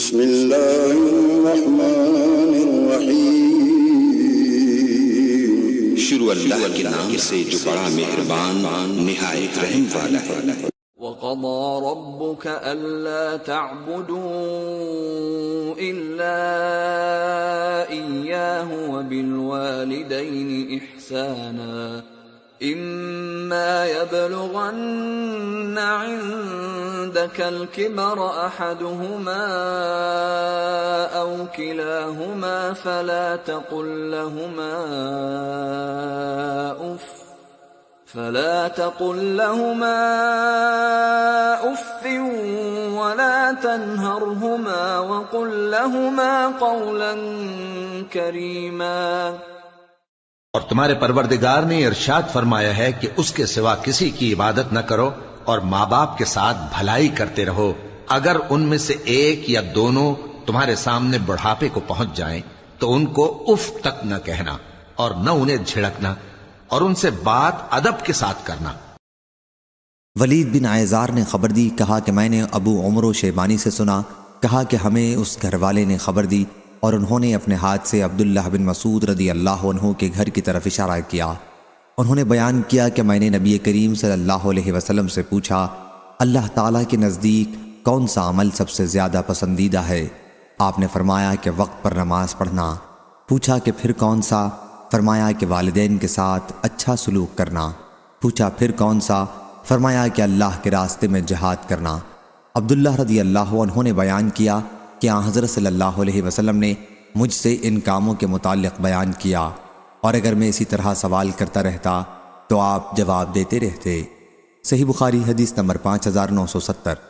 بسم الله الرحمن الرحیم۔ شروع اللہ کے نام سے جو بڑا مہربان نہایت رحم والا ہے۔ وَقَضَى رَبُّكَ أَلَّا تَعْبُدُوا إِلَّا إِيَّاهُ وَبِالْوَالِدَيْنِ إِحْسَانًا إِمَّا يَبْلُغَنَّ عِندَكَ الْكِبَرَ أَحَدُهُمَا أَوْ كِلَاهُمَا فَلَا تَقُل لهما أف ولا تنهرهما وقل لهما قولا كريما۔ اور تمہارے پروردگار نے ارشاد فرمایا ہے کہ اس کے سوا کسی کی عبادت نہ کرو اور ماں باپ کے ساتھ بھلائی کرتے رہو، اگر ان میں سے ایک یا دونوں تمہارے سامنے بڑھاپے کو پہنچ جائیں تو ان کو اف تک نہ کہنا اور نہ انہیں جھڑکنا اور ان سے بات ادب کے ساتھ کرنا۔ ولید بن عیزار نے خبر دی، کہا کہ میں نے ابو عمرو شیبانی سے سنا، کہا کہ ہمیں اس گھر والے نے خبر دی اور انہوں نے اپنے ہاتھ سے عبداللہ بن مسعود رضی اللہ عنہ کے گھر کی طرف اشارہ کیا۔ انہوں نے بیان کیا کہ میں نے نبی کریم صلی اللہ علیہ وسلم سے پوچھا، اللہ تعالیٰ کے نزدیک کون سا عمل سب سے زیادہ پسندیدہ ہے؟ آپ نے فرمایا کہ وقت پر نماز پڑھنا۔ پوچھا کہ پھر کون سا؟ فرمایا کہ والدین کے ساتھ اچھا سلوک کرنا۔ پوچھا پھر کون سا؟ فرمایا کہ اللہ کے راستے میں جہاد کرنا۔ عبداللہ رضی اللہ عنہ نے بیان کیا کہ حضرت صلی اللہ علیہ وسلم نے مجھ سے ان کاموں کے متعلق بیان کیا، اور اگر میں اسی طرح سوال کرتا رہتا تو آپ جواب دیتے رہتے۔ صحیح بخاری حدیث نمبر 5970۔